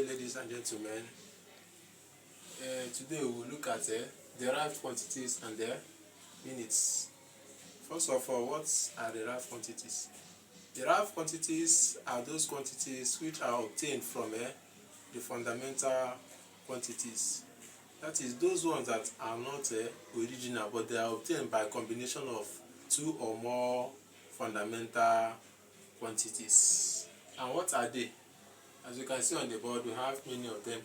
ladies and gentlemen. Today we will look at derived quantities and their units. First of all, what are derived quantities? Derived quantities are those quantities which are obtained from the fundamental quantities. That is, those ones that are not original, but they are obtained by a combination of two or more fundamental quantities. And what are they? As you can see on the board, we have many of them.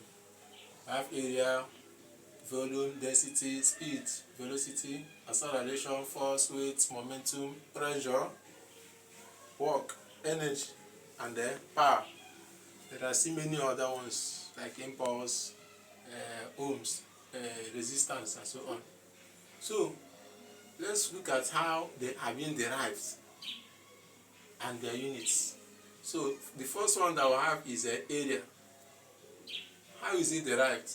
We have area, volume, density, speed, velocity, acceleration, force, weight, momentum, pressure, work, energy, and power. There are still many other ones like impulse, ohms, resistance, and so on. So let's look at how they are being derived and their units. So the first one that we have is area. How is it derived?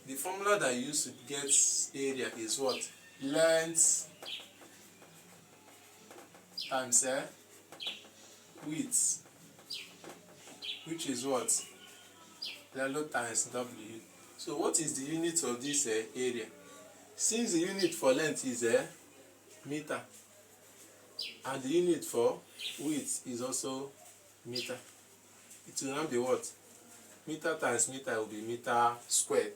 The formula that you use to get area is what? Length times width, which is what? L times W. So what is the unit of this area? Since the unit for length is meter, and the unit for width is also meter, it will now be what? Meter times meter will be meter squared.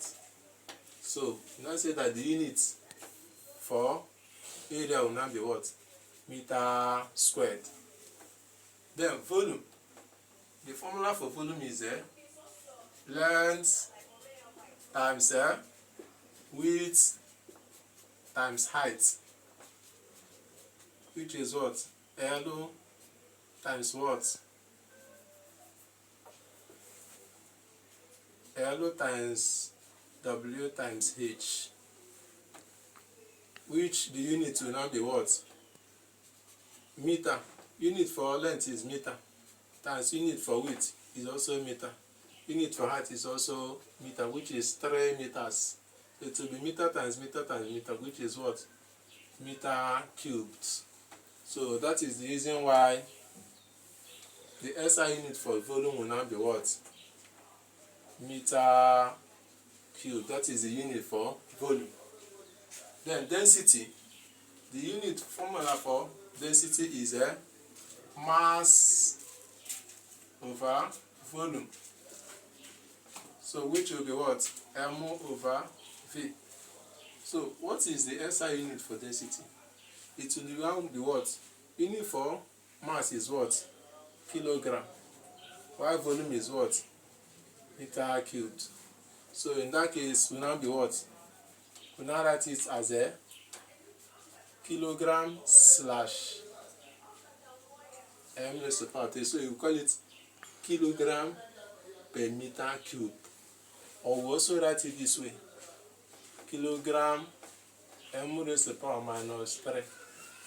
So now say that the unit for area will now be what? Meter squared. Then volume. The formula for volume is length times width times height, which is what? L times what? L times W times H, which the unit will now be what? Meter. Unit for length is meter, times unit for width is also meter, unit for height is also meter, which is 3 meters. So it will be meter times meter times meter, which is what? Meter cubed. So that is the reason why the SI unit for volume will now be what? Meter cube. That is the unit for volume. Then density. The unit formula for density is mass over volume. So which will be what? M over V. So what is the SI unit for density? It will now be what? Unit for mass is what? Kilogram. While volume is what? Meter cubed. So in that case, we now be what? We now write it as a kilogram slash m raised to power 3. So you call it kilogram per meter cube. Or we also write it this way: kilogram m raised to power minus 3.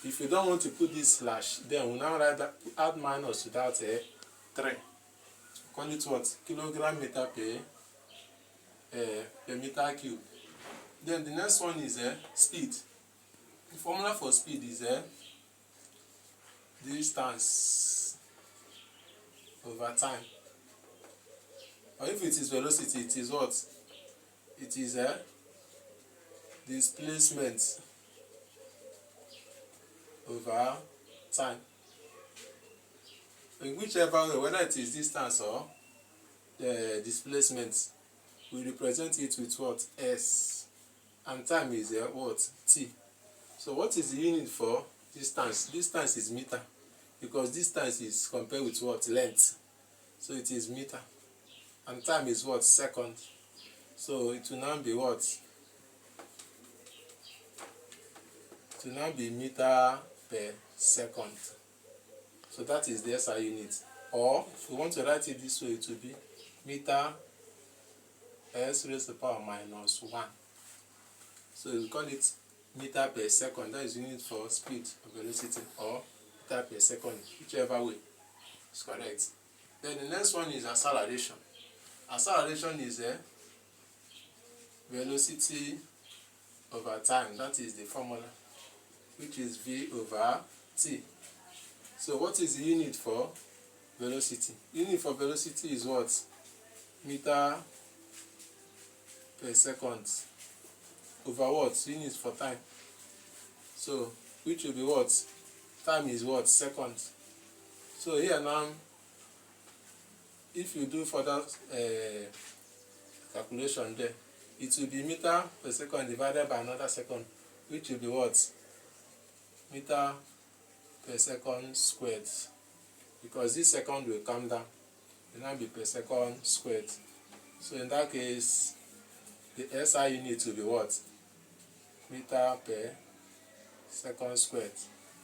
If you don't want to put this slash, then we now write that, add minus to that 3. Call it what? Kilogram meter per meter cube. Then the next one is speed. The formula for speed is distance over time. Or if it is velocity, it is what? It is displacement over time. In whichever way, whether it is distance or the displacement, we represent it with what? S. And time is what? T. So what is the unit for distance? Distance is meter, because distance is compared with what? Length. So it is meter. And time is what? Second. So it will now be what? It will now be meter per second. So that is the SI unit. Or if we want to write it this way, it will be meter s raised to the power minus 1. So we call it meter per second. That is unit for speed or velocity, or meter per second, whichever way is correct. Then the next one is acceleration. Acceleration is velocity over time. That is the formula, which is V over T. So what is the unit for velocity? Unit for velocity is what? meter per second over what? Units for time. So which will be what? Time is what? Seconds. So here now, if you do further calculation there, it will be meter per second divided by another second, which will be what? Meter per second squared. Because this second will come down, it will now be per second squared. So in that case, the SI unit will be what? Meter per second squared.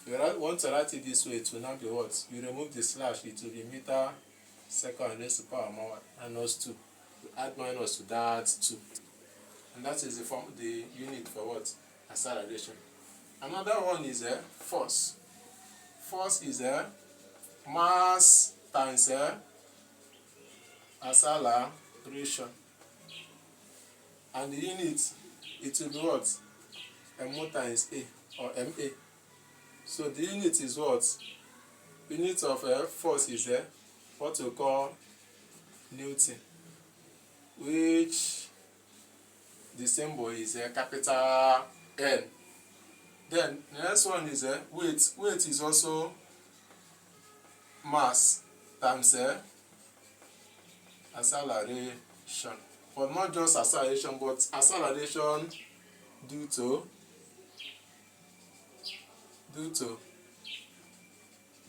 If you want to write it this way, it will now be what? You remove the slash, it will be meter second raised to the power minus 2. You add minus to that 2. And that is the unit for what? Acceleration. Another one is force. Force is mass times acceleration. And the unit, it will be what? Mo times A, or MA. So the unit is what? Unit of force is what we call Newton, which the symbol is capital N. Then the next one is weight. Weight is also mass times acceleration. But not just acceleration, but acceleration due to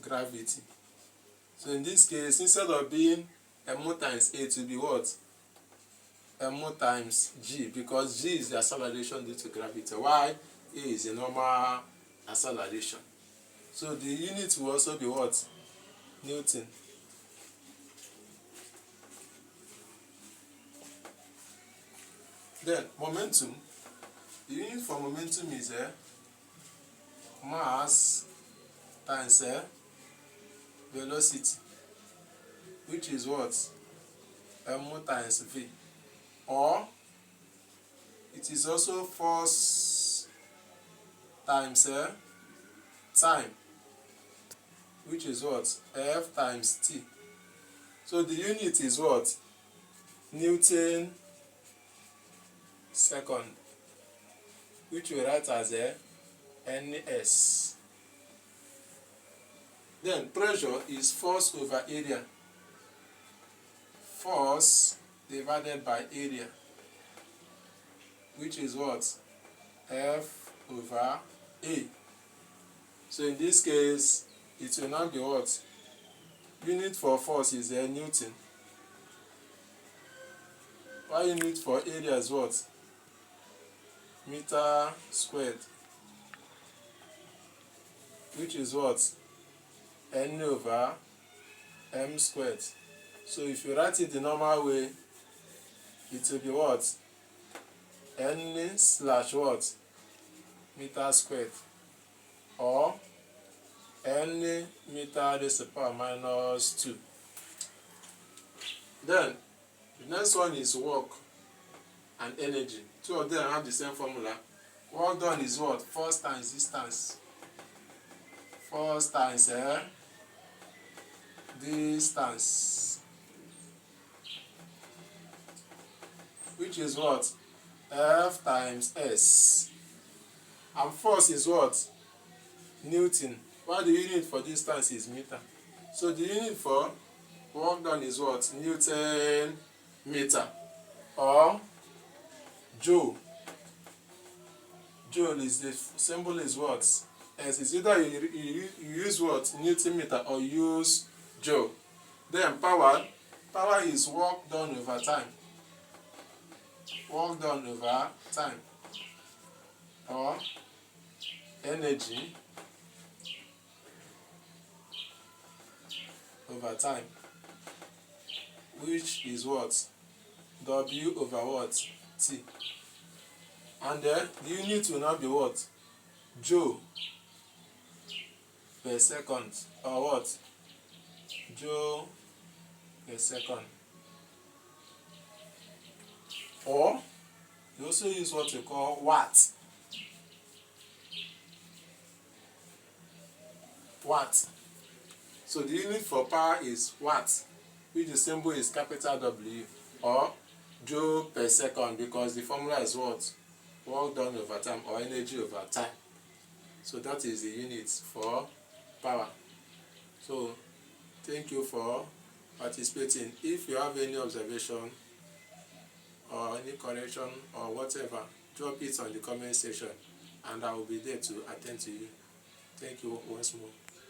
gravity. So in this case, instead of being mo times A, it will be what? Mo times G, because G is the acceleration due to gravity, while A is the normal acceleration. So the unit will also be what? Newton. Then momentum. The unit for momentum is mass times velocity, which is what? Mo times V. Or it is also force times time, which is what? F times T. So the unit is what? Newton second, which we write as NS. Then pressure is force over area. Force divided by area, which is what? F over A. So in this case, it will now be what? Unit for force is Newton. While unit for area is what? Meter squared, which is what? N over M squared. So if you write it the normal way, it will be what? N slash what? Meter squared, or N meter raised to the power minus 2. Then the next one is work and energy. Two of them have the same formula. Work done is what? Force times distance. Force times distance, which is what? F times S. And force is what? Newton. While the unit for distance is meter. So the unit for work done is what? Newton meter, or joule. Joule is the symbol is what? S. It's either you use what? Newton meter, or use joule. Then power. Power is work done over time. Work done over time, or energy over time, which is what? W over what? T. And then the unit will now be what? Joule per second, or what? Joule per second. Or you also use what we call watt. Watt. So the unit for power is watt, which the symbol is capital W. or joule per second, because the formula is what? Work done over time or energy over time. So that is the unit for power. So thank you for participating. If you have any observation or any correction or whatever, drop it on the comment section and I will be there to attend to you. Thank you once more.